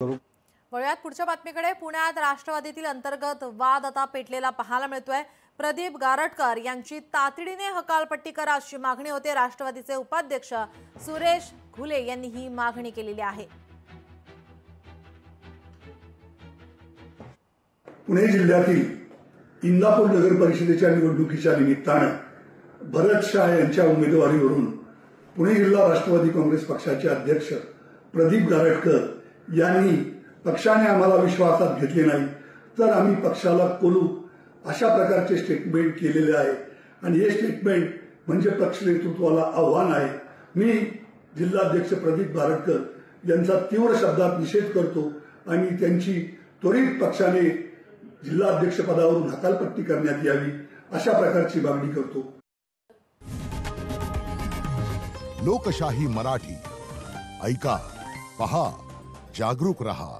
करू। वळूयात पुढच्या बातमीकडे। पुण्यात राष्ट्रवादीतील अंतर्गत वाद आता पेटलेला पाहायला मिळतोय। प्रदीप गारटकर यांची तातडीने हकालपट्टी करा अशी मागणी होते। राष्ट्रवादीचे उपाध्यक्ष सुरेश घुले यांनी ही मागणी केलेली आहे। पुणे जिल्ह्यातील इंदापूर नगर परिषदेच्या निवडणुकीच्या निमित्ताने भरत शाह यांच्या उमेदवारीवरून पुणे जिल्हा राष्ट्रवादी काँग्रेस पक्षाचे अध्यक्ष प्रदीप गारटकर यांनी पक्षाने आम्हाला विश्वासात घेतले नाही तर आम्ही पक्षाला कोलू अशा प्रकारचे स्टेटमेंट केलेले आहे आणि हे स्टेटमेंट म्हणजे पक्ष नेतृत्वाला आव्हान आहे। मी जिल्हाध्यक्ष प्रदीप गारटकर यांचा तीव्र शब्दात निषेध करतो आणि त्यांची त्वरित पक्षाने जिल्हाध्यक्ष पदावरून हकालपट्टी करण्यात यावी अशा प्रकारची मागणी करतो। लोकशाही मराठी ऐका, पहा, जागरूक रहा।